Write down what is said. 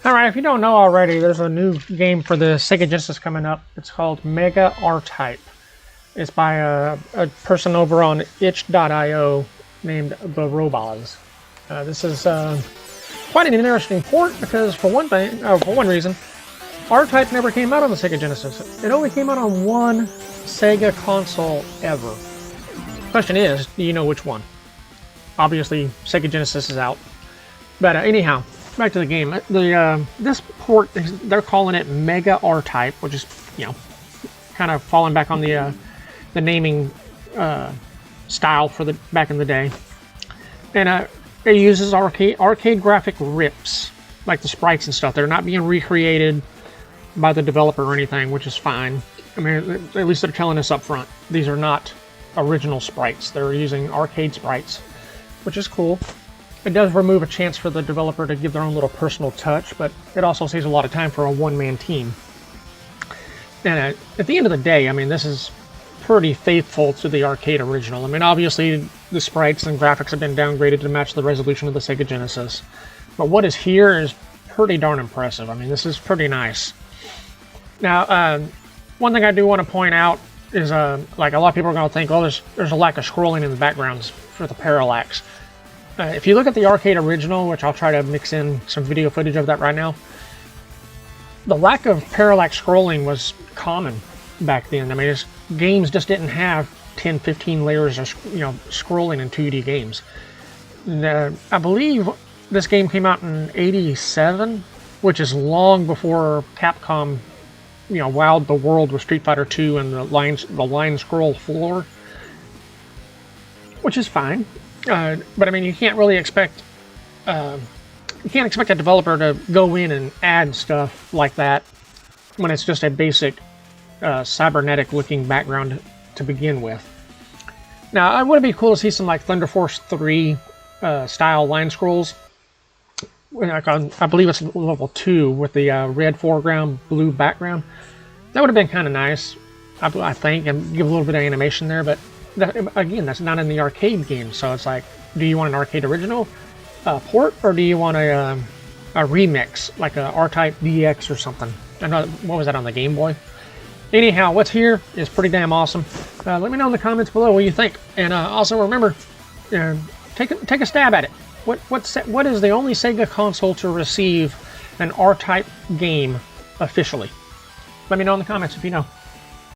Alright, if you don't know already, there's a new game for the Sega Genesis coming up. It's called Mega R-Type. It's by a person over on itch.io named TheRoboz. This is quite an interesting port because for one reason, R-Type never came out on the Sega Genesis. It only came out on one Sega console ever. Question is, do you know which one? Obviously, Sega Genesis is out. But anyhow, back to the game. This port, they're calling it Mega R-Type, which is, kind of falling back on the naming style for the back in the day. And it uses arcade graphic rips, like the sprites and stuff. They're not being recreated by the developer or anything, which is fine. I mean, at least they're telling us up front. These are not original sprites. They're using arcade sprites, which is cool. It does remove a chance for the developer to give their own little personal touch, but it also saves a lot of time for a one-man team. And at the end of the day, I mean, this is pretty faithful to the arcade original. I mean, obviously, the sprites and graphics have been downgraded to match the resolution of the Sega Genesis. But what is here is pretty darn impressive. I mean, this is pretty nice. Now, one thing I do want to point out is, like, a lot of people are going to think, oh, there's a lack of scrolling in the backgrounds for the parallax. If you look at the arcade original, which I'll try to mix in some video footage of that right now, the lack of parallax scrolling was common back then. I mean, games just didn't have 10, 15 layers of scrolling in 2D games. I believe this game came out in '87, which is long before Capcom, wowed the world with Street Fighter II and the line scroll floor, which is fine. But I mean, you can't really expect a developer to go in and add stuff like that when it's just a basic cybernetic-looking background to begin with. Now, it would be cool to see some like Thunder Force 3 style line scrolls. I believe it's level 2 with the red foreground, blue background. That would have been kind of nice, I think, and give a little bit of animation there, but again, that's not in the arcade game, so it's like, do you want an arcade original port, or do you want a remix, like a R-Type DX or something? I know, what was that on the Game Boy? Anyhow, what's here is pretty damn awesome. Let me know in the comments below what you think, and also remember, take a stab at it. What is the only Sega console to receive an R-Type game officially? Let me know in the comments if you know.